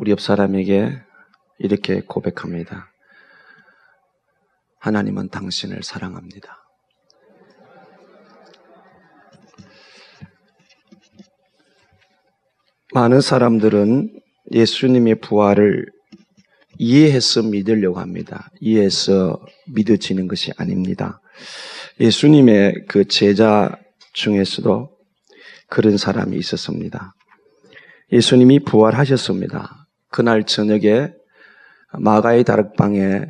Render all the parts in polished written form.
우리 옆 사람에게 이렇게 고백합니다. 하나님은 당신을 사랑합니다. 많은 사람들은 예수님의 부활을 이해해서 믿으려고 합니다. 이해해서 믿어지는 것이 아닙니다. 예수님의 그 제자 중에서도 그런 사람이 있었습니다. 예수님이 부활하셨습니다. 그날 저녁에 마가의 다락방에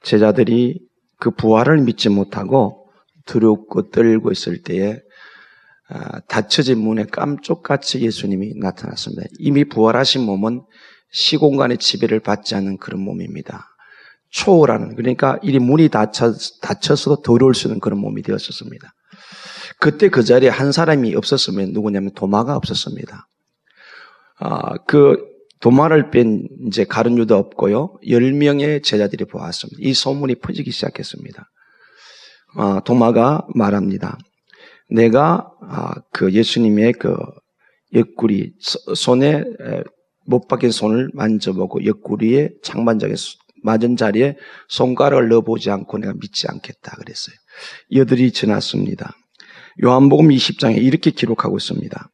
제자들이 그 부활을 믿지 못하고 두렵고 떨고 있을 때에 닫혀진 문에 깜쪽같이 예수님이 나타났습니다. 이미 부활하신 몸은 시공간의 지배를 받지 않는 그런 몸입니다. 초월하는, 그러니까 이 문이 닫혀서도 더러울 수 있는 그런 몸이 되었었습니다. 그때 그 자리에 한 사람이 없었으면 누구냐면 도마가 없었습니다. 그 도마를 뺀 이제 가룟 유다 없고요. 10명의 제자들이 보았습니다. 이 소문이 퍼지기 시작했습니다. 도마가 말합니다. 내가 그 예수님의 그 옆구리 손에 못 박힌 손을 만져보고 옆구리에 창반장에 맞은 자리에 손가락을 넣어보지 않고 내가 믿지 않겠다 그랬어요. 여들이 지났습니다. 요한복음 20장에 이렇게 기록하고 있습니다.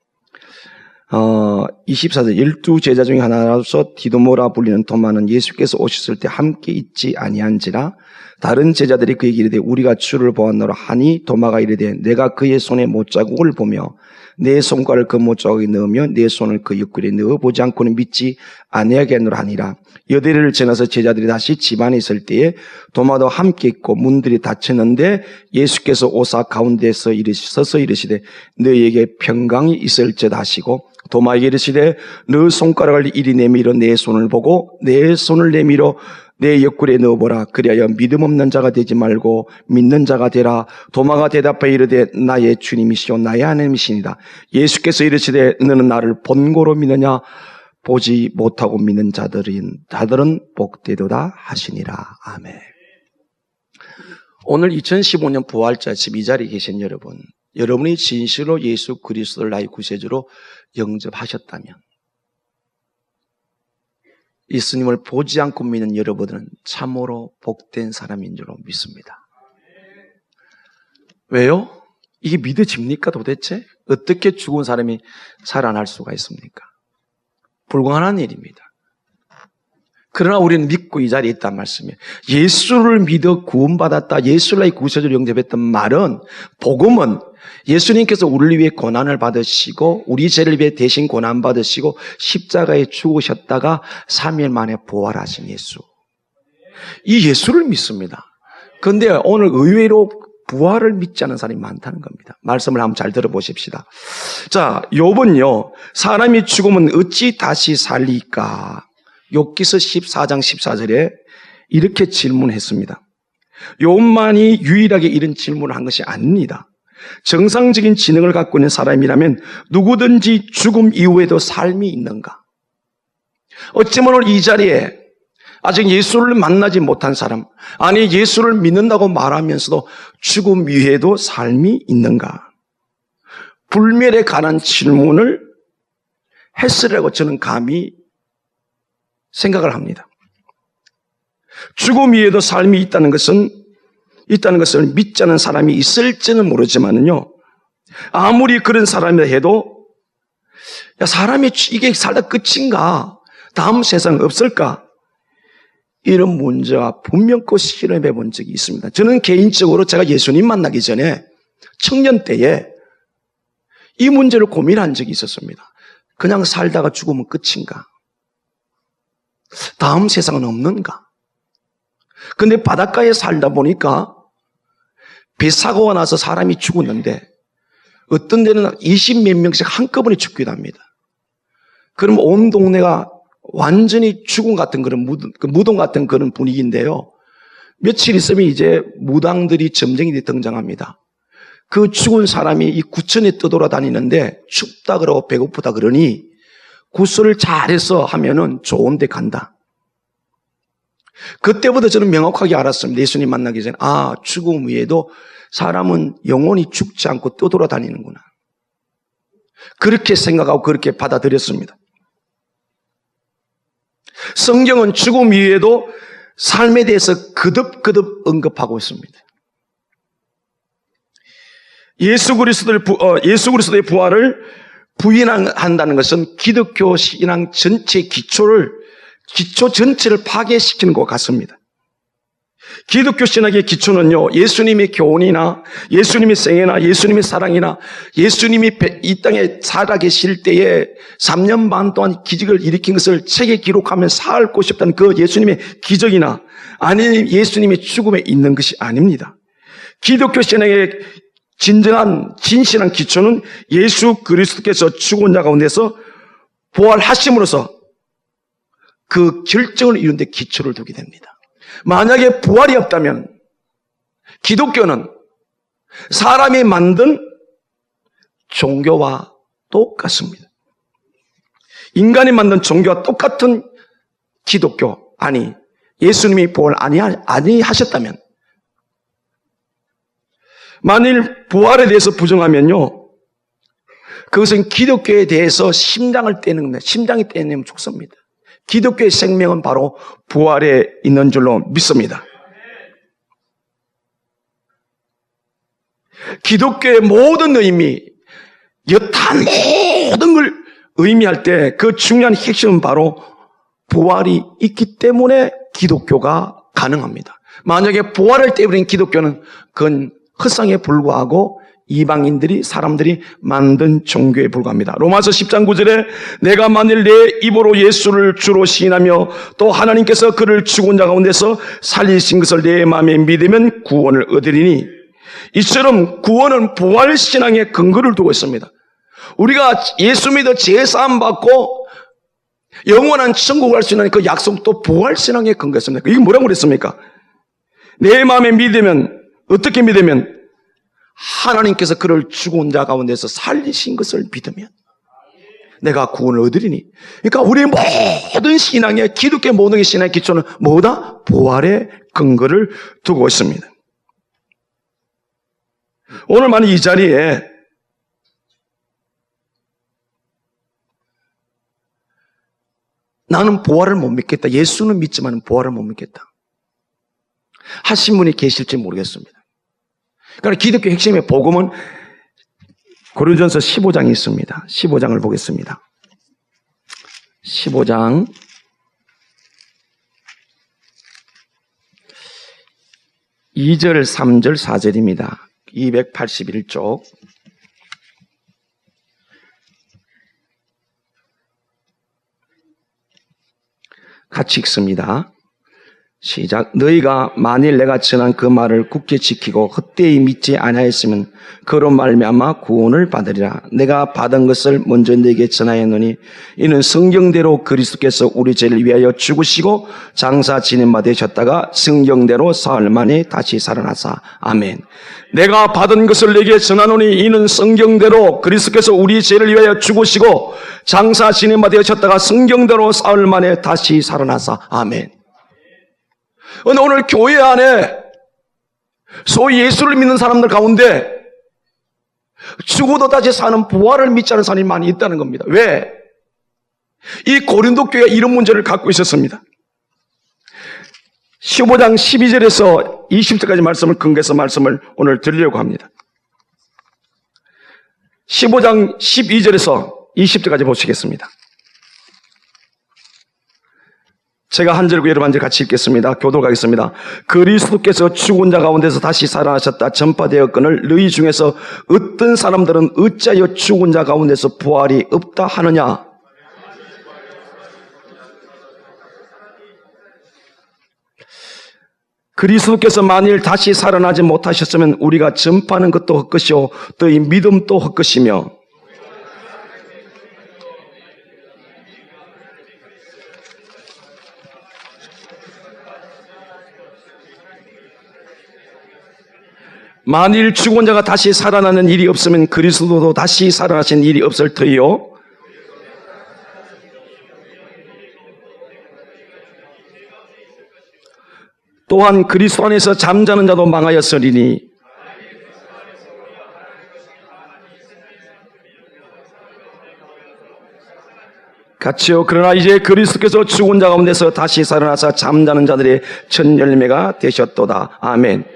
24절 12제자 중에 하나로서 디도모라 불리는 도마는 예수께서 오셨을 때 함께 있지 아니한지라 다른 제자들이 그에게 이르되 우리가 주를 보았노라 하니 도마가 이르되 내가 그의 손에 못자국을 보며 내 손가락을 그 못자국에 넣으며 내 손을 그 옆구리에 넣어보지 않고는 믿지 아니하겠노라 하니라. 여대를 지나서 제자들이 다시 집안에 있을 때에 도마도 함께 있고 문들이 닫혔는데 예수께서 오사 가운데서 서서 이르시되 너희에게 평강이 있을지어다 하시고 도마에게 이르시되 너 손가락을 이리 내밀어 내 손을 보고 내 손을 내밀어 내 옆구리에 넣어보라. 그리하여 믿음 없는 자가 되지 말고 믿는 자가 되라. 도마가 대답하여 이르되 나의 주님이시오 나의 하나님이시니라. 예수께서 이르시되 너는 나를 본고로 믿느냐 보지 못하고 믿는 자들은 복되도다 하시니라. 아멘. 오늘 2015년 부활절 집 이 자리에 계신 여러분, 여러분이 진실로 예수 그리스도를 나의 구세주로 영접하셨다면 예수님을 보지 않고 믿는 여러분들은 참으로 복된 사람인 줄로 믿습니다. 왜요? 이게 믿어집니까 도대체? 어떻게 죽은 사람이 살아날 수가 있습니까? 불가능한 일입니다. 그러나 우리는 믿고 이 자리에 있단 말씀이에요. 예수를 믿어 구원받았다, 예수를 나의 구세주로 영접했던 말은, 복음은 예수님께서 우리를 위해 고난을 받으시고 우리 죄를 위해 대신 고난 받으시고 십자가에 죽으셨다가 3일 만에 부활하신 예수, 이 예수를 믿습니다. 그런데 오늘 의외로 부활을 믿지 않는 사람이 많다는 겁니다. 말씀을 한번 잘 들어보십시다. 자, 욥은요, 사람이 죽으면 어찌 다시 살리까? 욥기서 14장 14절에 이렇게 질문했습니다. 욥만이 유일하게 이런 질문을 한 것이 아닙니다. 정상적인 지능을 갖고 있는 사람이라면 누구든지 죽음 이후에도 삶이 있는가? 어쩌면 오늘 이 자리에 아직 예수를 만나지 못한 사람, 아니 예수를 믿는다고 말하면서도 죽음 이후에도 삶이 있는가? 불멸에 관한 질문을 했으라고 저는 감히 생각을 합니다. 죽음 이후에도 삶이 있다는 것을 믿지 않는 사람이 있을지는 모르지만은요, 아무리 그런 사람이라 해도, 야, 사람이 이게 살다 끝인가? 다음 세상 없을까? 이런 문제와 분명히 실험해 본 적이 있습니다. 저는 개인적으로 제가 예수님 만나기 전에 청년 때에 이 문제를 고민한 적이 있었습니다. 그냥 살다가 죽으면 끝인가? 다음 세상은 없는가? 근데 바닷가에 살다 보니까 배 사고가 나서 사람이 죽었는데 어떤 데는 20몇 명씩 한꺼번에 죽기도 합니다. 그럼 온 동네가 완전히 죽음 같은 그런 무덤 같은 그런 분위기인데요. 며칠 있으면 이제 무당들이 점쟁이들이 등장합니다. 그 죽은 사람이 이 구천에 떠돌아다니는데 춥다 그러고 배고프다 그러니 구슬을 잘해서 하면은 좋은 데 간다. 그때부터 저는 명확하게 알았습니다. 예수님 만나기 전에, 죽음 위에도 사람은 영원히 죽지 않고 떠돌아다니는구나. 그렇게 생각하고 그렇게 받아들였습니다. 성경은 죽음 이후에도 삶에 대해서 거듭거듭 언급하고 있습니다. 예수 그리스도의 부활을 부인한다는 것은 기독교 신앙 전체 기초 전체를 파괴시키는 것 같습니다. 기독교 신학의 기초는요, 예수님의 교훈이나 예수님의 생애나 예수님의 사랑이나 예수님이 이 땅에 살아계실 때에 3년 반 동안 기적을 일으킨 것을 책에 기록하면 살고 싶다는 그 예수님의 기적이나 아니 예수님의 죽음에 있는 것이 아닙니다. 기독교 신학의 진실한 기초는 예수 그리스도께서 죽은 자 가운데서 부활하심으로써 그 결정을 이룬 데 기초를 두게 됩니다. 만약에 부활이 없다면 기독교는 사람이 만든 종교와 똑같습니다. 인간이 만든 종교와 똑같은 기독교, 아니 예수님이 부활 아니하셨다면, 만일 부활에 대해서 부정하면요, 그것은 기독교에 대해서 심장을 떼는 겁니다. 심장이 떼내면 죽습니다. 기독교의 생명은 바로 부활에 있는 줄로 믿습니다. 기독교의 모든 의미, 여타 모든 걸 의미할 때 그 중요한 핵심은 바로 부활이 있기 때문에 기독교가 가능합니다. 만약에 부활을 떼버린 기독교는 그건 헛상에 불과하고 사람들이 만든 종교에 불과합니다. 로마서 10장 9절에 내가 만일 내 입으로 예수를 주로 시인하며 또 하나님께서 그를 죽은 자 가운데서 살리신 것을 내 마음에 믿으면 구원을 얻으리니, 이처럼 구원은 부활신앙의 근거를 두고 있습니다. 우리가 예수 믿어 제사함 받고 영원한 천국을 갈 수 있는 그 약속도 부활신앙의 근거였습니다. 이게 뭐라고 그랬습니까? 내 마음에 믿으면, 어떻게 믿으면? 하나님께서 그를 죽은 자 가운데서 살리신 것을 믿으면 내가 구원을 얻으리니. 그러니까 우리의 모든 신앙의, 기독교 모든 신앙의 기초는 뭐다? 부활의 근거를 두고 있습니다. 오늘 만약 이 자리에 나는 부활을 못 믿겠다, 예수는 믿지만 부활을 못 믿겠다 하신 분이 계실지 모르겠습니다. 그러니까 기독교 핵심의 복음은 고린도전서 15장이 있습니다. 15장을 보겠습니다. 15장 2절, 3절, 4절입니다. 281쪽. 같이 읽습니다. 시작. 너희가 만일 내가 전한 그 말을 굳게 지키고 헛되이 믿지 아니하였으면 그로 말미암아 구원을 받으리라. 내가 받은 것을 먼저 너에게 전하였노니 이는 성경대로 그리스도께서 우리 죄를 위하여 죽으시고 장사 지낸 바 되셨다가 성경대로 사흘 만에 다시 살아나사. 아멘. 내가 받은 것을 내게 전하노니 이는 성경대로 그리스도께서 우리 죄를 위하여 죽으시고 장사 지낸 바 되셨다가 성경대로 사흘 만에 다시 살아나사. 아멘. 오늘 교회 안에 소위 예수를 믿는 사람들 가운데 죽어도 다시 사는 부활을 믿지 않는 사람이 많이 있다는 겁니다. 왜? 이 고린도 교회가 이런 문제를 갖고 있었습니다. 15장 12절에서 20절까지 말씀을 근거해서 말씀을 오늘 드리려고 합니다. 15장 12절에서 20절까지 보시겠습니다. 제가 한 절고 여러분 한 절 같이 읽겠습니다. 교도로 가겠습니다. 그리스도께서 죽은 자 가운데서 다시 살아나셨다 전파되었거늘 너희 중에서 어떤 사람들은 어찌하여 죽은 자 가운데서 부활이 없다 하느냐. 그리스도께서 만일 다시 살아나지 못하셨으면 우리가 전파하는 것도 헛것이요 너희 믿음도 헛것이며 만일 죽은 자가 다시 살아나는 일이 없으면 그리스도도 다시 살아나신 일이 없을 터이요. 또한 그리스도 안에서 잠자는 자도 망하였으리니 같이요. 그러나 이제 그리스도께서 죽은 자 가운데서 다시 살아나사 잠자는 자들의 첫 열매가 되셨도다. 아멘.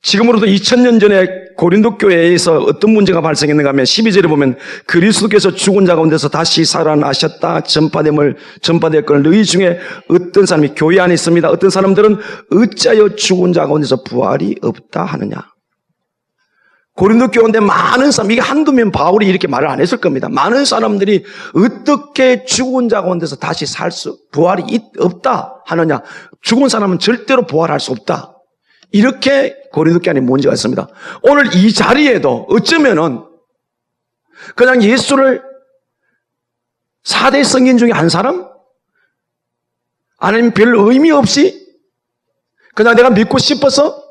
지금으로부터 2000년 전에 고린도 교회에서 어떤 문제가 발생했는가 하면 12절에 보면 그리스도께서 죽은 자 가운데서 다시 살아나셨다 전파될 걸 너희 중에 어떤 사람이 교회 안에 있습니다. 어떤 사람들은 어찌하여 죽은 자 가운데서 부활이 없다 하느냐. 고린도 교회인데 많은 사람, 이게 한두 명 바울이 이렇게 말을 안 했을 겁니다. 많은 사람들이 어떻게 죽은 자 가운데서 다시 부활이 없다 하느냐. 죽은 사람은 절대로 부활할 수 없다. 이렇게 고린도 교회 안에 문제가 있습니다. 오늘 이 자리에도 어쩌면은 그냥 예수를 4대 성인 중에 한 사람? 아니면 별 의미 없이 그냥 내가 믿고 싶어서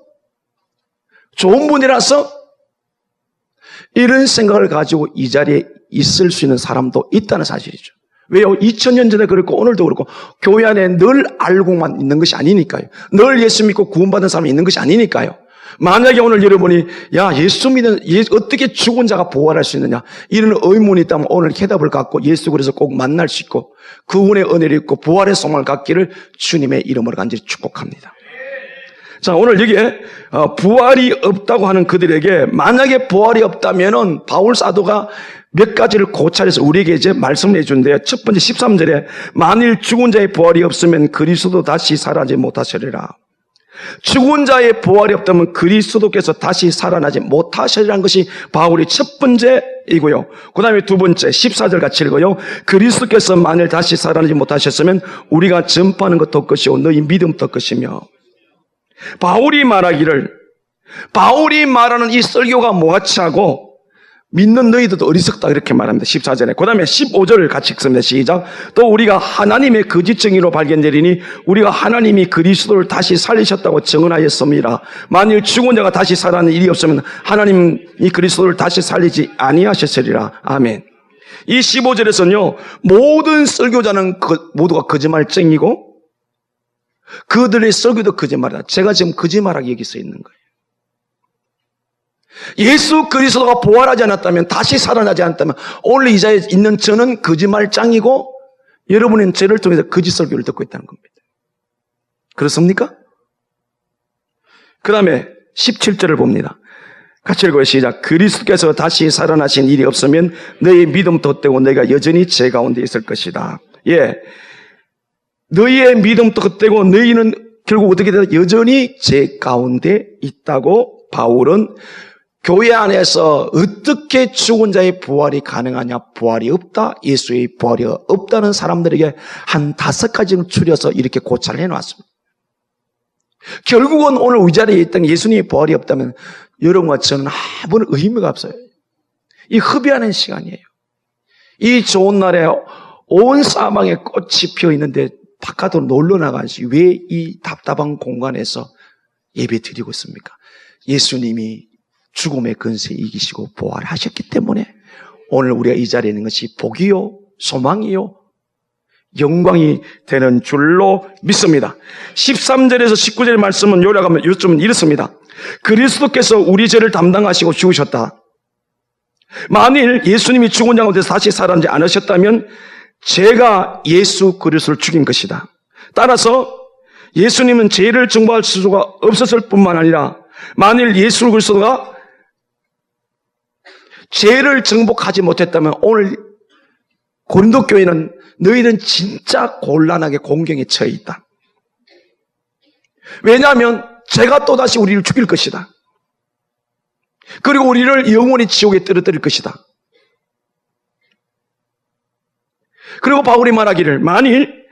좋은 분이라서 이런 생각을 가지고 이 자리에 있을 수 있는 사람도 있다는 사실이죠. 왜요? 2000년 전에 그렇고 오늘도 그렇고 교회 안에 늘 알고만 있는 것이 아니니까요. 늘 예수 믿고 구원받은 사람이 있는 것이 아니니까요. 만약에 오늘 여러분이 예수 믿는 어떻게 죽은 자가 부활할 수 있느냐 이런 의문이 있다면 오늘 해답을 갖고 예수 그래서 꼭 만날 수 있고 그분의 은혜를 입고 부활의 소망을 갖기를 주님의 이름으로 간절히 축복합니다. 자, 오늘 여기에 부활이 없다고 하는 그들에게 만약에 부활이 없다면은 바울 사도가 몇 가지를 고찰해서 우리에게 이제 말씀을 해준대요. 첫 번째 13절에 만일 죽은 자의 부활이 없으면 그리스도 다시 살아나지 못하시리라. 죽은 자의 부활이 없다면 그리스도께서 다시 살아나지 못하시리라는 것이 바울의 첫 번째이고요. 그 다음에 두 번째 14절 같이 읽어요. 그리스도께서 만일 다시 살아나지 못하셨으면 우리가 전파하는 것도 것이요 너희 믿음도 것이며. 바울이 말하는 이 설교가 모가치하고 믿는 너희들도 어리석다 이렇게 말합니다. 14절에. 그 다음에 15절을 같이 읽습니다. 시작. 또 우리가 하나님의 거짓 증인으로 발견되리니 우리가 하나님이 그리스도를 다시 살리셨다고 증언하였습니다. 만일 죽은 자가 다시 살아나는 일이 없으면 하나님이 그리스도를 다시 살리지 아니하셨으리라. 아멘. 이 15절에서는요. 모든 설교자는 모두가 거짓말쟁이고 그들의 설교도 거짓말이다. 제가 지금 거짓말하게 여기 써 있는 거예요. 예수 그리스도가 부활하지 않았다면 다시 살아나지 않았다면 오늘 이 자리에 있는 저는 거짓말장이고 여러분은 저를 통해서 거짓 설교를 듣고 있다는 겁니다. 그렇습니까? 그 다음에 17절을 봅니다. 같이 읽어요. 시작. 그리스도께서 다시 살아나신 일이 없으면 너희 믿음도 헛되고 너희가 여전히 제 가운데 있을 것이다. 예, 너희의 믿음도 헛되고 너희는 결국 어떻게 되나 여전히 제 가운데 있다고 바울은 교회 안에서 어떻게 죽은 자의 부활이 가능하냐? 부활이 없다. 예수의 부활이 없다는 사람들에게 한 5가지를 추려서 이렇게 고찰을 해놨습니다. 결국은 오늘 이 자리에 있던 예수님의 부활이 없다면 여러분과 저는 아무런 의미가 없어요. 이 흡연하는 시간이에요. 이 좋은 날에 온 사방에 꽃이 피어 있는데 바깥으로 놀러 나가시 왜 이 답답한 공간에서 예배 드리고 있습니까? 예수님이 죽음의 근세에 이기시고 부활하셨기 때문에 오늘 우리가 이 자리에 있는 것이 복이요, 소망이요, 영광이 되는 줄로 믿습니다. 13절에서 19절 말씀은 요약하면 요점은 이렇습니다. 그리스도께서 우리 죄를 담당하시고 죽으셨다. 만일 예수님이 죽은 자 가운데서 다시 살아나지 않으셨다면 죄가 예수 그리스도를 죽인 것이다. 따라서 예수님은 죄를 증거할 수가 없었을 뿐만 아니라 만일 예수 그리스도가 죄를 정복하지 못했다면 오늘 고린도 교회는 너희는 진짜 곤란하게 공경에 처해 있다. 왜냐하면 죄가 또다시 우리를 죽일 것이다. 그리고 우리를 영원히 지옥에 떨어뜨릴 것이다. 그리고 바울이 말하기를 만일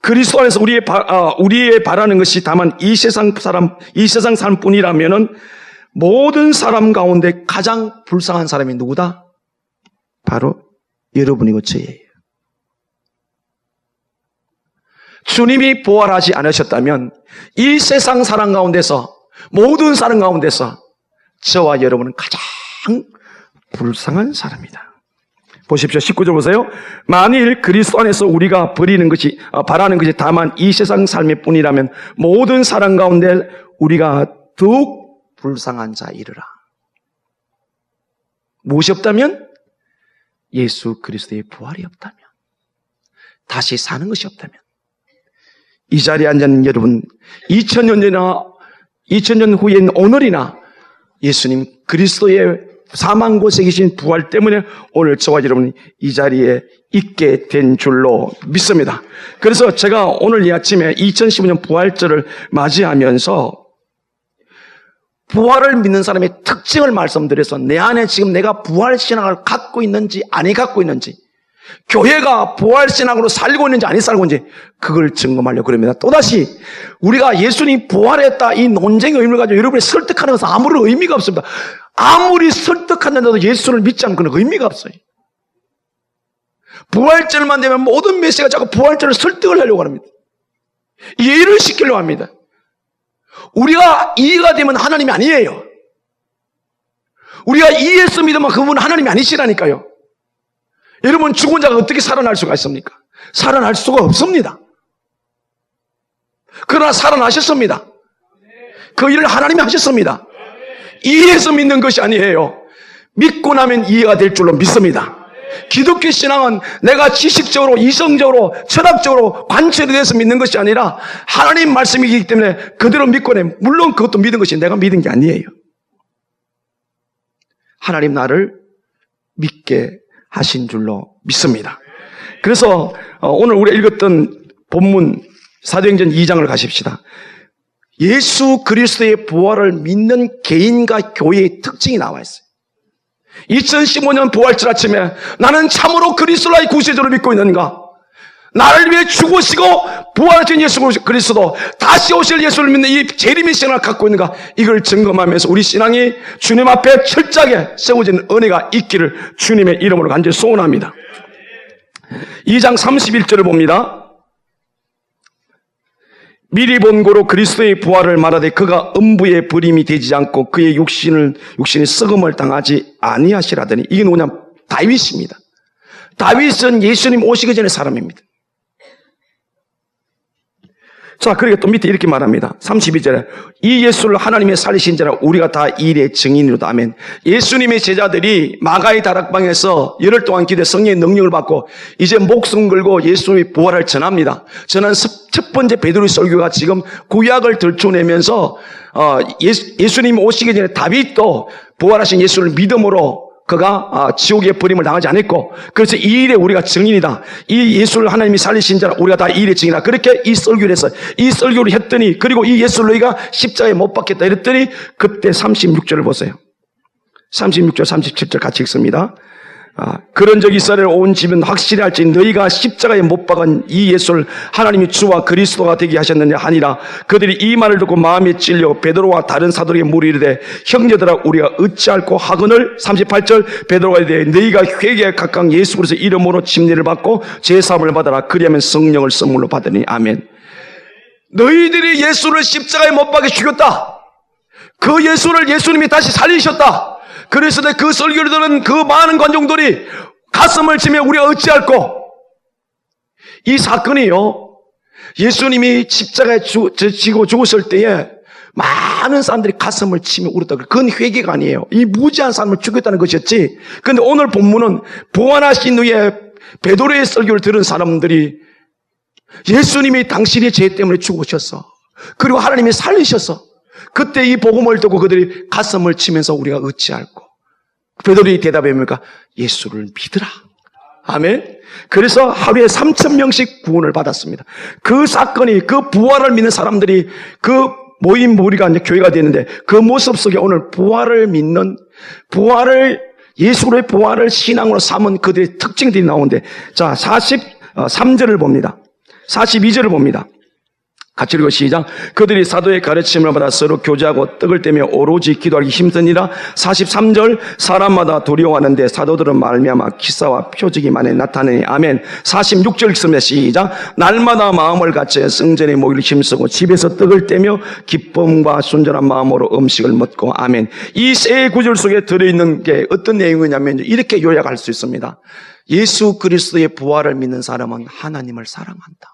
그리스도 안에서 우리의 바라는 것이 다만 이 세상 사람뿐이라면은 모든 사람 가운데 가장 불쌍한 사람이 누구다? 바로 여러분이고 저예요. 주님이 부활하지 않으셨다면 이 세상 사람 가운데서 모든 사람 가운데서 저와 여러분은 가장 불쌍한 사람이다. 보십시오. 19절 보세요. 만일 그리스도 안에서 우리가 바라는 것이 다만 이 세상 삶일 뿐이라면 모든 사람 가운데 우리가 더욱 불쌍한 자이르라. 무엇이 없다면 예수 그리스도의 부활이 없다면, 다시 사는 것이 없다면, 이 자리에 앉은 여러분, 2000년 후인 오늘이나 예수님 그리스도의 사망 고생이신 부활 때문에 오늘 저와 여러분이 이 자리에 있게 된 줄로 믿습니다. 그래서 제가 오늘 이 아침에 2015년 부활절을 맞이하면서 부활을 믿는 사람의 특징을 말씀드려서 내 안에 지금 내가 부활신앙을 갖고 있는지 아니 갖고 있는지, 교회가 부활신앙으로 살고 있는지 아니 살고 있는지 그걸 점검하려고 합니다. 또다시 우리가 예수님 부활했다 이 논쟁의 의미를 가지고 여러분이 설득하는 것은 아무런 의미가 없습니다. 아무리 설득한다고 예수를 믿지 않는 건 의미가 없어요. 부활절만 되면 모든 메시지가 자꾸 부활절을 설득을 하려고 합니다. 이해를 시키려고 합니다. 우리가 이해가 되면 하나님이 아니에요. 우리가 이해해서 믿으면 그분은 하나님이 아니시라니까요. 여러분, 죽은 자가 어떻게 살아날 수가 있습니까? 살아날 수가 없습니다. 그러나 살아나셨습니다. 그 일을 하나님이 하셨습니다. 이해해서 믿는 것이 아니에요. 믿고 나면 이해가 될 줄로 믿습니다. 기독교 신앙은 내가 지식적으로, 이성적으로, 철학적으로 관철이 돼서 믿는 것이 아니라 하나님 말씀이기 때문에 그대로 믿고 내. 물론 그것도 믿은 것이 내가 믿은 게 아니에요. 하나님 나를 믿게 하신 줄로 믿습니다. 그래서 오늘 우리가 읽었던 본문 사도행전 2장을 가십시다. 예수 그리스도의 부활을 믿는 개인과 교회의 특징이 나와 있어요. 2015년 부활절 아침에 나는 참으로 그리스도의 구세주를 믿고 있는가? 나를 위해 죽으시고 부활하신 예수 그리스도, 다시 오실 예수를 믿는 이 재림의 신앙을 갖고 있는가? 이걸 점검하면서 우리 신앙이 주님 앞에 철저하게 세워지는 은혜가 있기를 주님의 이름으로 간절히 소원합니다. 2장 31절을 봅니다. 미리 본고로 그리스도의 부활을 말하되 그가 음부의 버림이 되지 않고 그의 육신이 썩음을 당하지 아니하시라더니, 이게 누구냐? 다윗입니다. 다윗은 예수님 오시기 전의 사람입니다. 자, 그리고 또 밑에 이렇게 말합니다. 32절에 이 예수를 하나님의 살리신 자라 우리가 다 이 일의 증인이로다. 아멘. 예수님의 제자들이 마가의 다락방에서 열흘 동안 기도해 성령의 능력을 받고 이제 목숨 걸고 예수의 부활을 전합니다. 저는 첫 번째 베드로의 설교가 지금 구약을 들춰내면서 예수님 오시기 전에 다윗도 부활하신 예수를 믿음으로 그가 지옥의 버림을 당하지 않았고, 그래서 이 일에 우리가 증인이다. 이 예수를 하나님이 살리신 자라 우리가 다 이 일의 증인이다. 그렇게 이 설교를 했어요. 이 설교를 했더니, 그리고 이 예수를 너희가 십자가에 못 박겠다 이랬더니 그때 36절을 보세요. 36절 37절 같이 읽습니다. 그런 적 이스라엘 온 집은 확실히 할지 너희가 십자가에 못 박은 이 예수를 하나님이 주와 그리스도가 되게 하셨느냐 하니라. 그들이 이 말을 듣고 마음에 찔려 베드로와 다른 사도에게 물으리되 형제들아 우리가 어찌할꼬 하거늘. 38절 베드로가 이르되 너희가 회개에 각각 예수 그리스도 이름으로 침례를 받고 제사함을 받아라. 그리하면 성령을 선물로 받으니. 아멘. 너희들이 예수를 십자가에 못 박아 죽였다. 그 예수를 예수님이 다시 살리셨다. 그래서 그 설교를 들은 그 많은 관중들이 가슴을 치며 우리가 어찌할꼬. 이 사건이요, 예수님이 십자가에 지고 죽었을 때에 많은 사람들이 가슴을 치며 울었다. 그건 회개가 아니에요. 이 무지한 사람을 죽였다는 것이었지. 그런데 오늘 본문은 부활하신 후에 베드로의 설교를 들은 사람들이 예수님이 당신의 죄 때문에 죽으셨어. 그리고 하나님이 살리셨어. 그때 이 복음을 듣고 그들이 가슴을 치면서 우리가 어찌할꼬. 베드로의 대답이 뭡니까? 예수를 믿으라. 아멘. 그래서 하루에 3,000명씩 구원을 받았습니다. 그 사건이, 그 부활을 믿는 사람들이 그 모임 무리가 이제 교회가 되는데, 그 모습 속에 오늘 부활을 믿는, 예수의 부활을 신앙으로 삼은 그들의 특징들이 나오는데, 자, 43절을 봅니다. 42절을 봅니다. 같이 읽어 시작. 그들이 사도의 가르침을 받아 서로 교제하고 떡을 떼며 오로지 기도하기 힘쓰니라. 43절 사람마다 두려워하는데 사도들은 말미암아 기사와 표적이 많이 나타내니. 아멘. 46절 읽습니다. 시작. 날마다 마음을 갖춰 성전에 모이를 힘쓰고 집에서 떡을 떼며 기쁨과 순전한 마음으로 음식을 먹고. 아멘. 이 세 구절 속에 들어있는 게 어떤 내용이냐면 이렇게 요약할 수 있습니다. 예수 그리스도의 부활을 믿는 사람은 하나님을 사랑한다.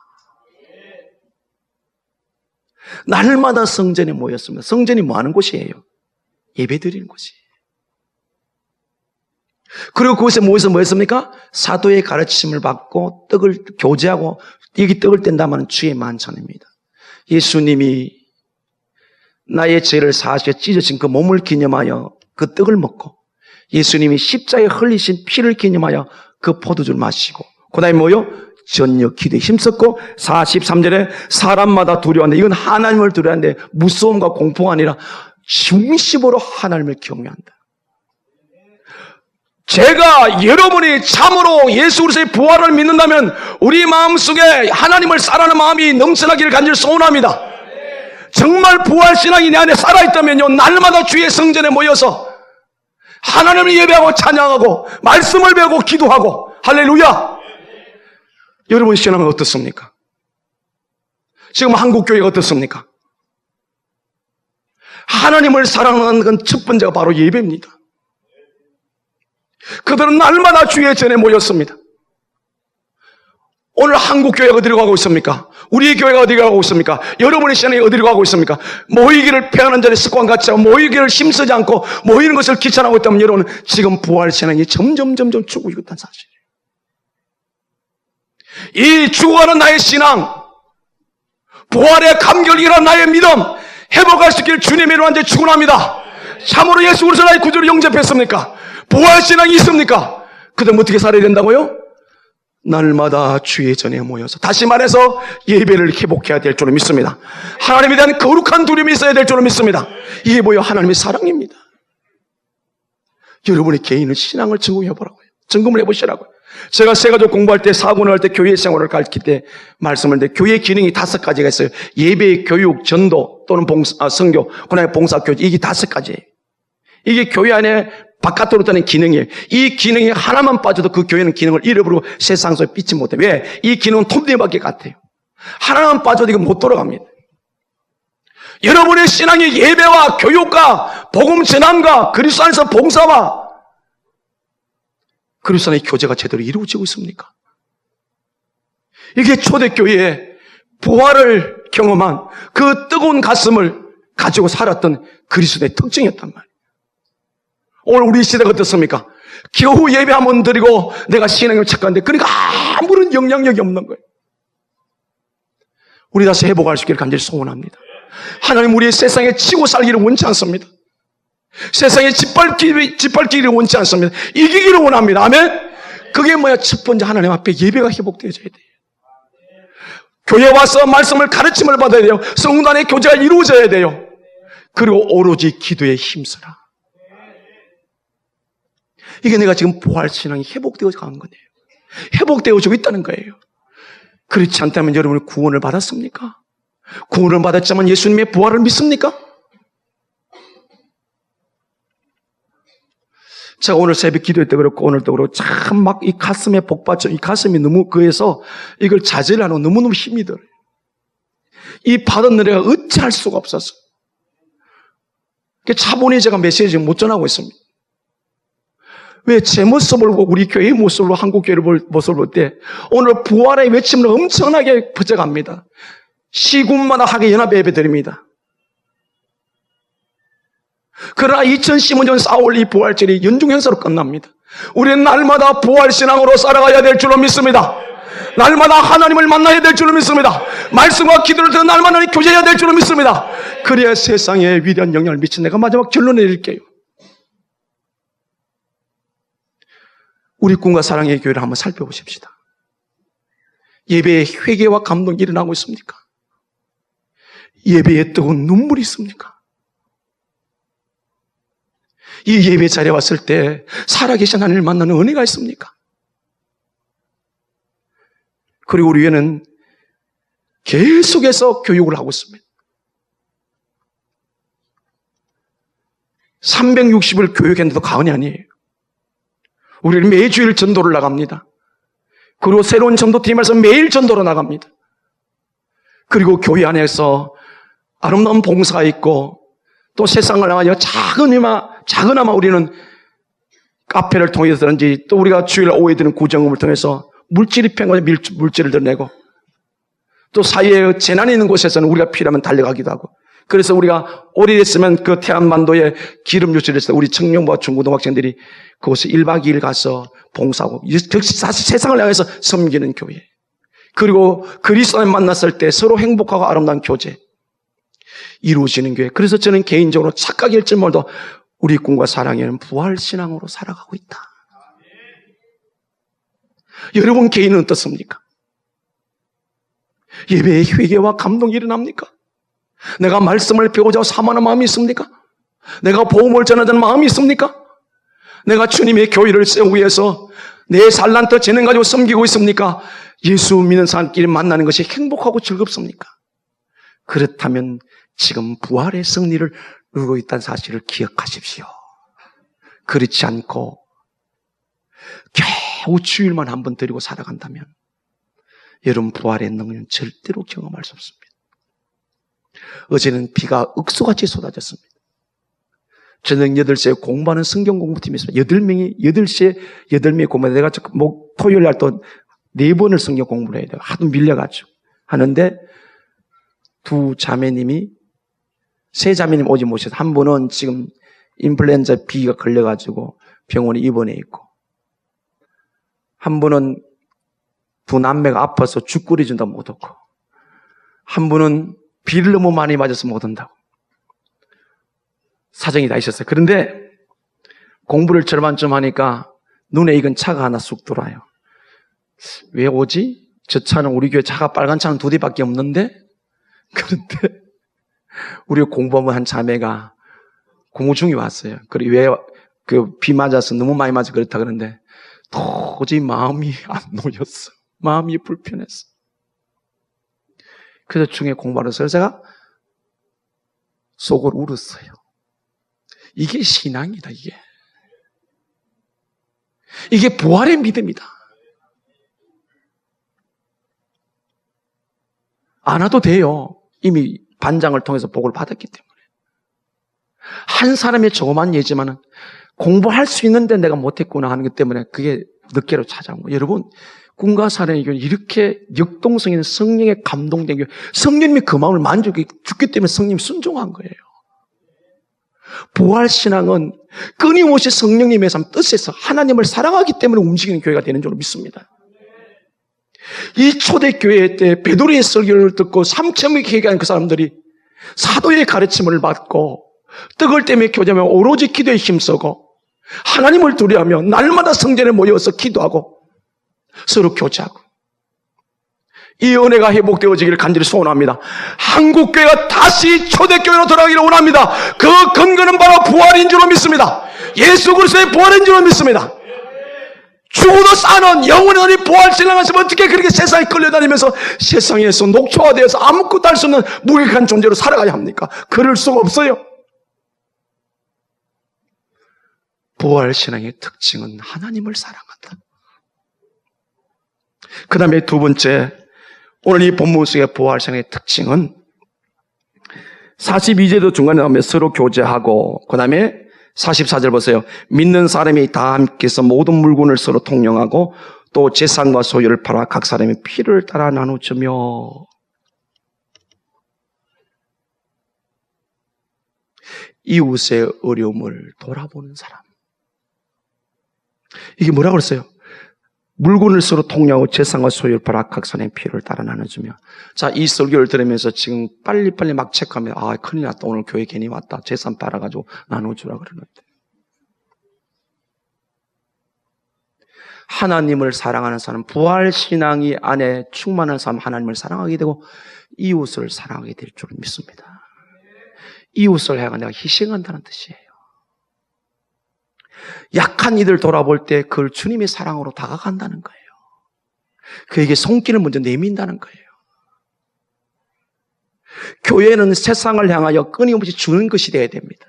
날마다 성전에 모였습니다. 성전이 뭐 하는 곳이에요? 예배 드리는 곳이에요. 그리고 그곳에 모여서 뭐 했습니까? 사도의 가르침을 받고 떡을 교제하고 여기 떡을 뗀다면 주의 만찬입니다. 예수님이 나의 죄를 사하시어 찢어진 그 몸을 기념하여 그 떡을 먹고 예수님이 십자가에 흘리신 피를 기념하여 그 포도주를 마시고 그 다음에 뭐요? 전력 기도에 힘썼고 43절에 사람마다 두려워하는데 이건 하나님을 두려워하는데 무서움과 공포가 아니라 중심으로 하나님을 경외한다. 제가 여러분이 참으로 예수 그리스도의 부활을 믿는다면 우리 마음속에 하나님을 사랑하는 마음이 넘쳐나기를 간절히 소원합니다. 정말 부활신앙이 내 안에 살아있다면요, 날마다 주의 성전에 모여서 하나님을 예배하고 찬양하고 말씀을 배우고 기도하고 할렐루야. 여러분 신앙은 어떻습니까? 지금 한국교회가 어떻습니까? 하나님을 사랑하는 건 첫 번째가 바로 예배입니다. 그들은 날마다 주의 전에 모였습니다. 오늘 한국교회가 어디로 가고 있습니까? 우리 교회가 어디로 가고 있습니까? 여러분의 신앙이 어디로 가고 있습니까? 모이기를 패하는 자의 습관 같지 않고 모이기를 힘쓰지 않고 모이는 것을 귀찮아하고 있다면 여러분은 지금 부활 신앙이 점점 죽고 있다는 사실이에요. 이 죽어가는 나의 신앙, 부활의 감격이라는 나의 믿음 회복할 수 있기를 주님의 이름으로 이제 축원합니다. 참으로 예수 그리스도 나의 구주를 영접했습니까? 부활 신앙이 있습니까? 그다음 어떻게 살아야 된다고요? 날마다 주의 전에 모여서 다시 말해서 예배를 회복해야 될 줄로 믿습니다. 하나님에 대한 거룩한 두려움이 있어야 될 줄로 믿습니다. 이게 뭐예요? 하나님의 사랑입니다. 여러분의 개인의 신앙을 점검해보라고요. 점검을 해보시라고요. 제가 세가족 공부할 때 사고를 할 때 교회 생활을 가르칠 때 말씀을 드렸는데 교회 기능이 5가지가 있어요. 예배, 교육, 전도 또는 선교, 그다음에 봉사교제, 이게 5가지예요. 이게 교회 안에 바깥으로 떠는 기능이에요. 이 기능이 하나만 빠져도 그 교회는 기능을 잃어버리고 세상 속에 빛이 못해요. 왜? 이 기능은 톱니바퀴 같아요. 하나만 빠져도 이거 못 돌아갑니다. 여러분의 신앙이 예배와 교육과 복음 전함과 그리스도 안에서 봉사와 그리스도 안의 교제가 제대로 이루어지고 있습니까? 이게 초대교회의 부활을 경험한 그 뜨거운 가슴을 가지고 살았던 그리스도의 특징이었단 말이에요. 오늘 우리 시대가 어떻습니까? 겨우 예배 한번 드리고 내가 신앙을 찾았는데 그러니까 아무런 영향력이 없는 거예요. 우리 다시 회복할 수 있기를 간절히 소원합니다. 하나님 우리의 세상에 치고 살기를 원치 않습니다. 세상에 짓밟기를 원치 않습니다. 이기기를 원합니다. 아멘? 그게 뭐야? 첫 번째 하나님 앞에 예배가 회복되어져야 돼요. 교회 와서 말씀을 가르침을 받아야 돼요. 성도 안에 교제가 이루어져야 돼요. 그리고 오로지 기도에 힘쓰라. 이게 내가 지금 부활신앙이 회복되어져 가는 거예요. 회복되어지고 있다는 거예요. 그렇지 않다면 여러분이 구원을 받았습니까? 구원을 받았지만 예수님의 부활을 믿습니까? 제가 오늘 새벽 기도할 때 그렇고 오늘도 그렇고 참 막 이 가슴에 복받쳐 이 가슴이 너무 그해서 이걸 자제하려고 너무너무 힘이 들어요. 이 받은 은혜가 어찌할 수가 없었어요. 차분히 제가 메시지 못 전하고 있습니다. 왜 제 모습을 보고 우리 교회의 모습을 보고 한국 교회의 모습을 볼 때 오늘 부활의 외침을 엄청나게 퍼져갑니다. 시군마다 하게 연합 예배 드립니다. 그러나 2015년 4월 이 부활절이 연중 행사로 끝납니다. 우리는 날마다 부활신앙으로 살아가야 될 줄로 믿습니다. 날마다 하나님을 만나야 될 줄로 믿습니다. 말씀과 기도를 통해 날마다 교제해야 될 줄로 믿습니다. 그래야 세상에 위대한 영향을 미친 내가 마지막 결론을 내릴게요. 우리 꿈과 사랑의 교회를 한번 살펴보십시다. 예배에 회개와 감동이 일어나고 있습니까? 예배에 뜨거운 눈물이 있습니까? 이 예배 자리에 왔을 때 살아계신 하나님을 만나는 은혜가 있습니까? 그리고 우리 교회는 계속해서 교육을 하고 있습니다. 360일 교육했는데도 가언이 아니에요. 우리는 매주일 전도를 나갑니다. 그리고 새로운 전도팀에서 매일 전도로 나갑니다. 그리고 교회 안에서 아름다운 봉사가 있고 또 세상을 향하여 작은아마 우리는 카페를 통해서든지 또 우리가 주일 오후에 드는 구정음을 통해서 물질이 팽하고 물질을 드러내고 또 사회에 재난이 있는 곳에서는 우리가 필요하면 달려가기도 하고 그래서 우리가 오래됐으면 그 태안반도에 기름 유출했을 때 우리 청년부와 중고등학생들이 그곳에 1박 2일 가서 봉사하고 사실 세상을 향해서 섬기는 교회. 그리고 그리스도를 만났을 때 서로 행복하고 아름다운 교제 이루어지는 교회. 그래서 저는 개인적으로 착각일지 몰라도 우리 꿈과 사랑에는 부활신앙으로 살아가고 있다. 여러분 개인은 어떻습니까? 예배에 회개와 감동이 일어납니까? 내가 말씀을 배우자 사모하는 마음이 있습니까? 내가 복음을 전하자는 마음이 있습니까? 내가 주님의 교회를 세우기 위해서 내 살란트 재능 가지고 섬기고 있습니까? 예수 믿는 사람끼리 만나는 것이 행복하고 즐겁습니까? 그렇다면 지금 부활의 승리를 누리고 있다는 사실을 기억하십시오. 그렇지 않고 겨우 주일만 한 번 드리고 살아간다면 여러분 부활의 능력은 절대로 경험할 수 없습니다. 어제는 비가 억수같이 쏟아졌습니다. 저녁 8시에 공부하는 성경 공부팀이 있습니다. 8시에 8명이 공부해요. 내가 토요일 날 또 4번을 성경 공부를 해야 돼요. 하도 밀려가지고. 하는데 두 자매님이, 세 자매님 오지 못해서 한 분은 지금 인플루엔자 B가 걸려가지고 병원에 입원해 있고, 한 분은 두 남매가 아파서 죽 끓여준다 못 얻고, 한 분은 비를 너무 많이 맞아서 못 온다고. 사정이 다 있었어요. 그런데 공부를 절반쯤 하니까 눈에 익은 차가 하나 쑥 들어와요. 왜 오지? 저 차는 우리 교회 차가 빨간 차는 2대밖에 없는데? 그런데 우리 공부하면 한 자매가 고무중이 왔어요. 그리고 왜 비 맞아서 너무 많이 맞아 그렇다 그러는데 도저히 마음이 안 놓였어. 마음이 불편했어. 그래서 중에 공부하러 서서 제가 속으로 울었어요. 이게 신앙이다, 이게. 이게 부활의 믿음이다. 안 와도 돼요. 이미 반장을 통해서 복을 받았기 때문에. 한 사람의 조그만 예지만은 공부할 수 있는데 내가 못했구나 하는 것 때문에 그게 늦게로 찾아온 거예요. 여러분, 꿈과 사랑의 교회는 이렇게 역동성 있는 성령의 감동된 교회. 성령님이 그 마음을 만족해 주기 때문에 성령님이 순종한 거예요. 부활신앙은 끊임없이 성령님의 뜻에서 하나님을 사랑하기 때문에 움직이는 교회가 되는 줄로 믿습니다. 이 초대교회 때 베드로의 설교를 듣고 3,000명이 회개한 그 사람들이 사도의 가르침을 받고 떡을 떼며 교제하며 오로지 기도에 힘쓰고 하나님을 두려워하며 날마다 성전에 모여서 기도하고 서로 교제하고 이 은혜가 회복되어지기를 간절히 소원합니다. 한국교회가 다시 초대교회로 돌아가기를 원합니다. 그 근거는 바로 부활인 줄로 믿습니다. 예수 그리스도의 부활인 줄로 믿습니다. 죽어도 사는 영원히 부활신앙하시면 어떻게 그렇게 세상에 끌려다니면서 세상에서 녹초화되어서 아무것도 할 수 없는 무익한 존재로 살아가야 합니까? 그럴 수가 없어요. 부활신앙의 특징은 하나님을 사랑한다. 그 다음에 두 번째, 오늘 이 본문 속의 부활신앙의 특징은 42절도 중간에 나오면 서로 교제하고, 그 다음에 44절 보세요. 믿는 사람이 다 함께서 모든 물건을 서로 통용하고 또 재산과 소유를 팔아 각 사람의 피를 따라 나누주며. 이웃의 어려움을 돌아보는 사람. 이게 뭐라고 그랬어요? 물건을 서로 통용하고 재산과 소유를 팔아 각 사람의 피를 따라 나눠주며. 자, 이 설교를 들으면서 지금 빨리빨리 막 체크하면, 아, 큰일 났다. 오늘 교회 괜히 왔다. 재산 팔아가지고 나눠주라 그러는데. 하나님을 사랑하는 사람, 부활신앙이 안에 충만한 사람, 하나님을 사랑하게 되고 이웃을 사랑하게 될 줄 믿습니다. 이웃을 향해 내가 희생한다는 뜻이에요. 약한 이들 돌아볼 때 그걸 주님의 사랑으로 다가간다는 거예요. 그에게 손길을 먼저 내민다는 거예요. 교회는 세상을 향하여 끊임없이 주는 것이 되어야 됩니다.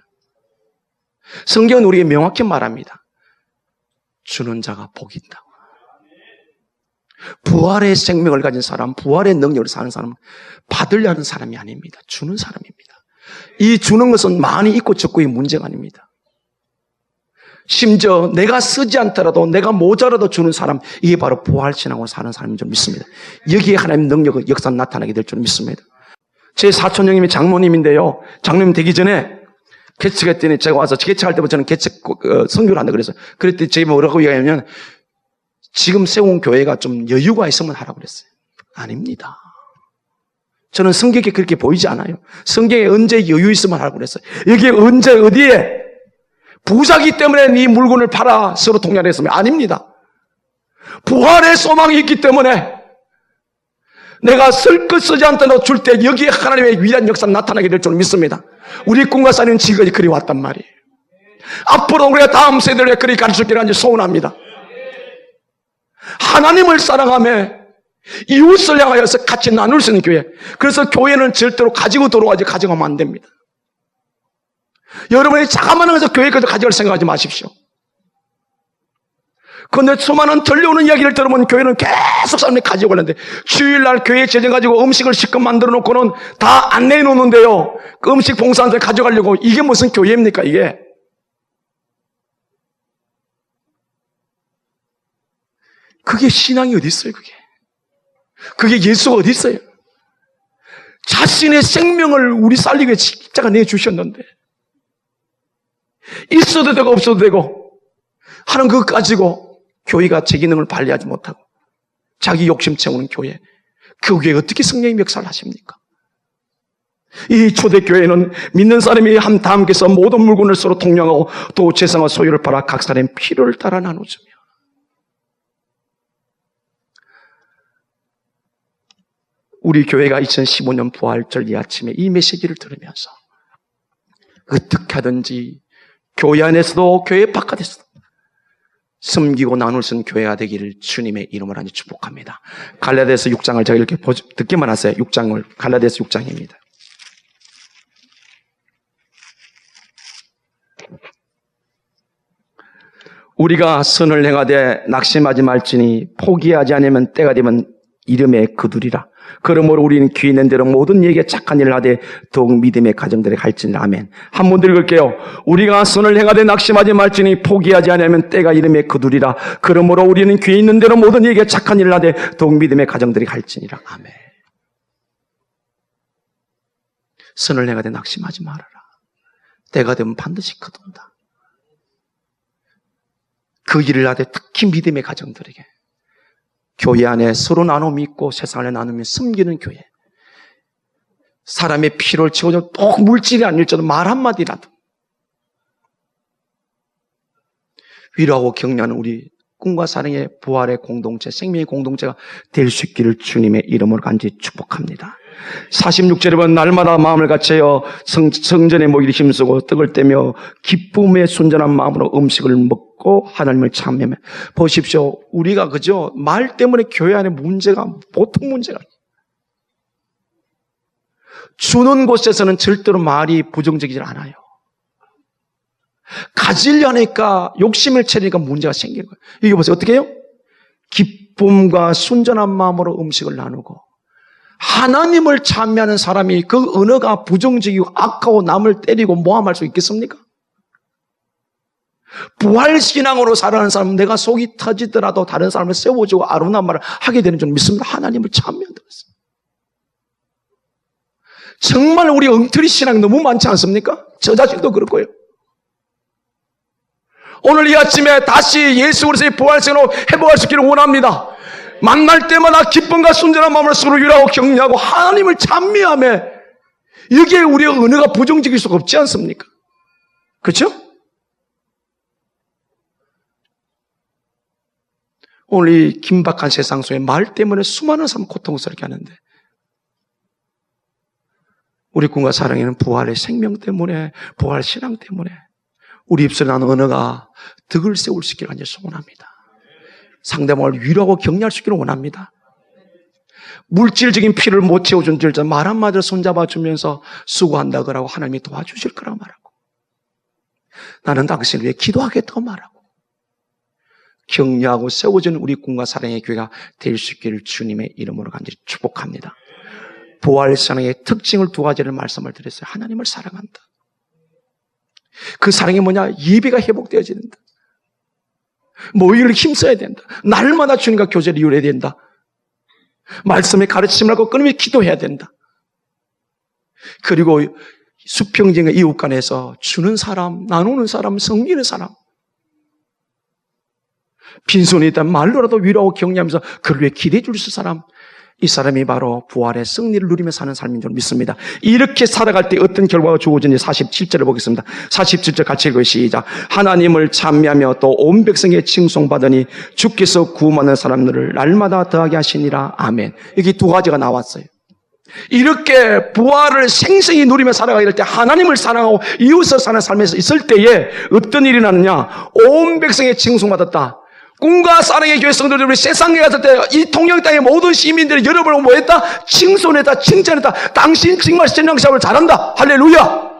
성경은 우리에게 명확히 말합니다. 주는 자가 복이 있다고. 부활의 생명을 가진 사람, 부활의 능력을 사는 사람은 받으려 하는 사람이 아닙니다. 주는 사람입니다. 이 주는 것은 많이 있고 적고의 문제가 아닙니다. 심지어 내가 쓰지 않더라도 내가 모자라도 주는 사람, 이게 바로 부활신앙으로 사는 사람인 줄 믿습니다. 여기에 하나님의 능력의 역사가 나타나게 될 줄 믿습니다. 제 사촌 형님이 장로님인데요. 장로님 되기 전에 개척했더니 제가 와서 개척할 때부터 저는 개척 선교를 한다 그랬어요. 그랬더니 제가 뭐라고 얘기하냐면 지금 세운 교회가 좀 여유가 있으면 하라고 그랬어요. 아닙니다. 저는 성경에 그렇게 보이지 않아요. 성경에 언제 여유 있으면 하라고 그랬어요. 여기 언제 어디에 부자기 때문에 네 물건을 팔아 서로 동양했으면 아닙니다. 부활의 소망이 있기 때문에 내가 쓸 것 쓰지 않더라도 줄 때 여기에 하나님의 위대한 역사 나타나게 될 줄 믿습니다. 우리 꿈과 사는 지금까지 그리 왔단 말이에요. 앞으로 우리가 다음 세대를 그리 가르치기를 하는지 소원합니다. 하나님을 사랑하며 이웃을 향하여서 같이 나눌 수 있는 교회. 그래서 교회는 절대로 가지고 들어가지 가져가면 안 됩니다. 여러분이 자그마한 것에서 교회까지 가져갈 생각하지 마십시오. 그런데 수많은 들려오는 이야기를 들으면 교회는 계속 사람들이 가져가려는데 주일날 교회 재정 가지고 음식을 실컷 만들어 놓고는 다 안 내놓는데요. 그 음식 봉사한테 가져가려고 이게 무슨 교회입니까 이게? 그게 신앙이 어디 있어요 그게? 그게 예수가 어디 있어요? 자신의 생명을 우리 살리기 위해 십자가 내주셨는데 있어도 되고 없어도 되고 하는 그것 가지고 교회가 제 기능을 발휘하지 못하고 자기 욕심 채우는 교회, 그 교회에 어떻게 성령의 역사를 하십니까? 이 초대교회는 믿는 사람이 다 함께서 모든 물건을 서로 통용하고 또 재산과 소유를 팔아 각 사람의 필요를 따라 나누주며 우리 교회가 2015년 부활절 이 아침에 이 메시지를 들으면서 어떻게 하든지 교회 안에서도 교회 바깥에서도 섬기고 나눌 수 있는 교회가 되기를 주님의 이름으로 하니 축복합니다. 갈라디아서 6장을 제가 이렇게 듣기만 하세요. 6장을 갈라디아서 6장입니다. 우리가 선을 행하되 낙심하지 말지니 포기하지 않으면 때가 되면 이름에 거두리라. 그러므로 우리는 귀 있는 대로 모든 이에게 착한 일을 하되 더욱 믿음의 가정들에 갈지니라. 아멘. 한 번 더 읽을게요. 우리가 선을 행하되 낙심하지 말지니 포기하지 않으면 때가 이름에 거두리라. 그러므로 우리는 귀 있는 대로 모든 이에게 착한 일을 하되 더욱 믿음의 가정들이 갈지니라. 아멘. 선을 행하되 낙심하지 말아라. 때가 되면 반드시 거둔다. 그 일을 하되 특히 믿음의 가정들에게 교회 안에 서로 나눔이 있고 세상을 나누며 섬기는 교회. 사람의 피로를 채워줘 꼭 물질이 아닐지라도 말 한마디라도 위로하고 격려하는 우리 꿈과 사랑의 부활의 공동체, 생명의 공동체가 될 수 있기를 주님의 이름으로 간절히 축복합니다. 46절에 보면 날마다 마음을 같이하여 성전에 모이기 힘쓰고 떡을 떼며 기쁨의 순전한 마음으로 음식을 먹고 하나님을 찬미하며. 보십시오. 우리가 그죠? 말 때문에 교회 안에 문제가 보통 문제가 아니에요. 주는 곳에서는 절대로 말이 부정적이지 않아요. 가지려 하니까 욕심을 채니까 문제가 생기는 거예요. 이게 보세요. 어떻게 해요? 기쁨과 순전한 마음으로 음식을 나누고 하나님을 찬미하는 사람이 그 언어가 부정적이고 악하고 남을 때리고 모함할 수 있겠습니까? 부활신앙으로 살아가는 사람은 내가 속이 터지더라도 다른 사람을 세워주고 아름다운 말을 하게 되는 줄 믿습니다. 하나님을 찬미한다고 했습니다. 정말 우리 엉터리 신앙이 너무 많지 않습니까? 저 자신도 그렇고요. 오늘 이 아침에 다시 예수 그리스도의 부활신으로 회복할 수 있기를 원합니다. 만날 때마다 기쁨과 순전한 마음으로 서로 위로하고 격려하고 하나님을 찬미하며 여기에 우리의 언어가 부정적일 수가 없지 않습니까? 그렇죠? 오늘 이 긴박한 세상 속에 말 때문에 수많은 사람 고통스럽게 하는데 우리 꿈과 사랑에는 부활의 생명 때문에 부활 신앙 때문에 우리 입술에 나는 언어가 덕을 세울 수 있기를 간절히 소원합니다. 상대방을 위로하고 격려할 수 있기를 원합니다. 물질적인 필요를 못 채워준 줄자 말 한마디로 손잡아주면서 수고한다 그러고 하나님이 도와주실 거라고 말하고 나는 당신을 위해 기도하겠다고 말하고 격려하고 세워주는 우리 꿈과 사랑의 교회가 될 수 있기를 주님의 이름으로 간절히 축복합니다. 부활신앙의 특징을 두 가지를 말씀을 드렸어요. 하나님을 사랑한다. 그 사랑이 뭐냐? 예배가 회복되어야 된다. 모이를 힘써야 된다. 날마다 주님과 교제를 이루어야 된다. 말씀에 가르치지 말고 끊임없이 기도해야 된다. 그리고 수평적인 이웃 간에서 주는 사람, 나누는 사람, 섬기는 사람, 빈손이 있다면 말로라도 위로하고 격려하면서 그를 위해 기대해 줄 수 사람, 이 사람이 바로 부활의 승리를 누리며 사는 삶인 줄 믿습니다. 이렇게 살아갈 때 어떤 결과가 주어지는지 47절을 보겠습니다. 47절 같이 읽어요. 시작. 하나님을 찬미하며 또 온 백성의 칭송받으니 주께서 구원하는 사람들을 날마다 더하게 하시니라. 아멘. 여기 두 가지가 나왔어요. 이렇게 부활을 생생히 누리며 살아가게 될 때, 하나님을 사랑하고 이웃을 사는 삶에서 있을 때에 어떤 일이 나느냐? 온 백성의 칭송받았다. 꿈과 사랑의 교회 성도들이 우리 세상에 갔을 때 이 통영 땅의 모든 시민들이 여러분을 뭐 했다? 칭송했다, 칭찬했다. 당신 정말 신앙생활을 잘한다. 할렐루야.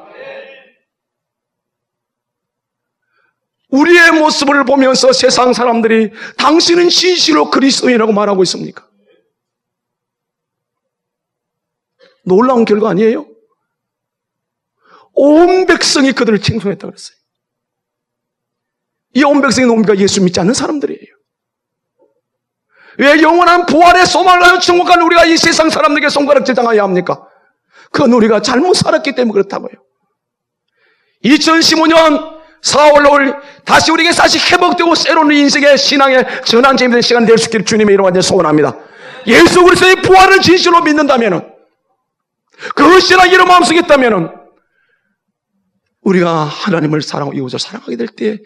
우리의 모습을 보면서 세상 사람들이 당신은 진실로 그리스도인이라고 말하고 있습니까? 놀라운 결과 아니에요? 온 백성이 그들을 칭송했다고 그랬어요. 이 온 백성이 뭡니까? 예수 믿지 않는 사람들이에요. 왜 영원한 부활의 소망을 하여 천국간 우리가 이 세상 사람들에게 손가락질 당해야 합니까? 그건 우리가 잘못 살았기 때문에 그렇다고요. 2015년 4월 5일 다시 우리에게 다시 회복되고 새로운 인생의 신앙의 전환 재미있는 시간 될 수 있기를 주님의 이름으로 소원합니다. 예수 그리스도의 부활을 진실로 믿는다면은, 그 신앙이 이런 마음속에 있다면은, 우리가 하나님을 사랑하고 이웃을 사랑하게 될 때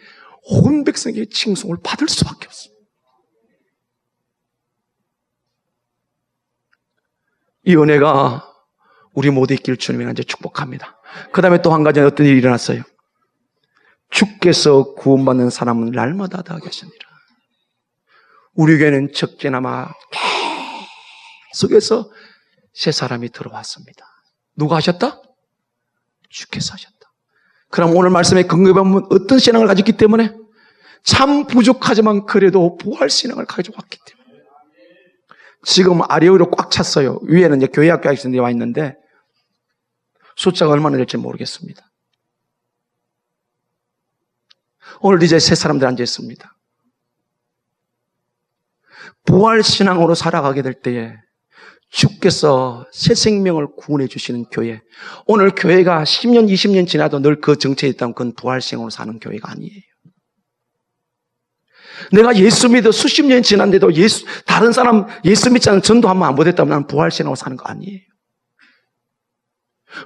온 백성에게 칭송을 받을 수밖에 없습니다. 이 은혜가 우리 모두 있기를 주님이 이제 축복합니다. 그 다음에 또 한 가지 어떤 일이 일어났어요? 주께서 구원받는 사람은 날마다 더하게 하시니라. 우리에게는 적게나마 계속해서 새 사람이 들어왔습니다. 누가 하셨다? 주께서 하셨다. 그럼 오늘 말씀에 근거해보면 어떤 신앙을 가졌기 때문에? 참 부족하지만 그래도 부활신앙을 가져왔기 때문에. 지금 아래위로 꽉 찼어요. 위에는 이제 교회 학교 학생들이 와 있는데 숫자가 얼마나 될지 모르겠습니다. 오늘 이제 새 사람들 앉아 있습니다. 부활신앙으로 살아가게 될 때에 주께서 새 생명을 구원해 주시는 교회. 오늘 교회가 10년, 20년 지나도 늘 그 정체에 있다면 그건 부활신앙으로 사는 교회가 아니에요. 내가 예수 믿어 수십 년 지났는데도 다른 사람 예수 믿지 않은 전도 한 번 안 보냈다면 나는 부활신앙으로 사는 거 아니에요.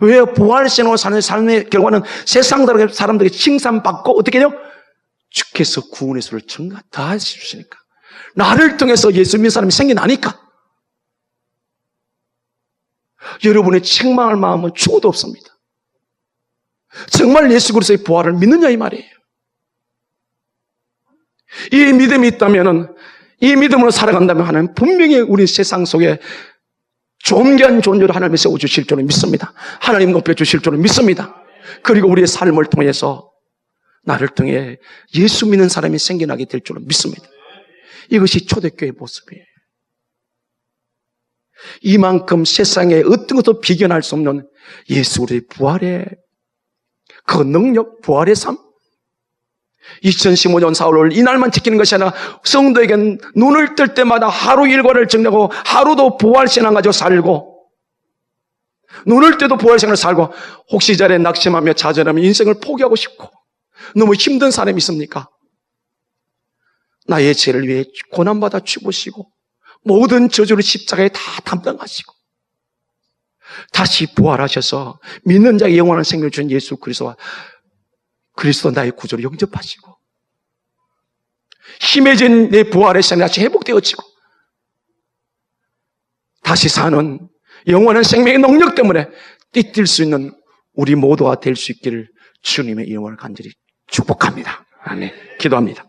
왜? 부활신앙으로 사는 삶의 결과는 세상 사람들에게 칭찬받고 어떻게 해요? 주께서 구원의 수를 더 하시니까. 나를 통해서 예수 믿는 사람이 생겨나니까. 여러분의 책망할 마음은 죽어도 없습니다. 정말 예수 그리스도의 부활을 믿느냐 이 말이에요. 이 믿음이 있다면, 이 믿음으로 살아간다면 하나님 분명히 우리 세상 속에 존귀한 존재로 하나님이 세워주실 줄을 믿습니다. 하나님 높여주실 줄을 믿습니다. 그리고 우리의 삶을 통해서 나를 통해 예수 믿는 사람이 생겨나게 될 줄을 믿습니다. 이것이 초대교회의 모습이에요. 이만큼 세상에 어떤 것도 비견할 수 없는 예수 우리의 부활의 그 능력, 부활의 삶. 2015년 4월 이날만 지키는 것이 아니라 성도에겐 눈을 뜰 때마다 하루 일과를 정리하고 하루도 부활신앙 가지고 살고, 눈을 뜨도 부활신앙을 살고, 혹시 자리에 낙심하며 좌절하며 인생을 포기하고 싶고 너무 힘든 사람이 있습니까? 나의 죄를 위해 고난받아 죽으시고 모든 저주를 십자가에 다 담당하시고 다시 부활하셔서 믿는 자에게 영원한 생명을 준 예수 그리스도와 그리스도 나의 구주로 영접하시고 힘해진 내 부활의 생명이 다시 회복되어지고 다시 사는 영원한 생명의 능력 때문에 뛰뛸 수 있는 우리 모두가 될 수 있기를 주님의 이름으로 간절히 축복합니다. 아멘. 기도합니다.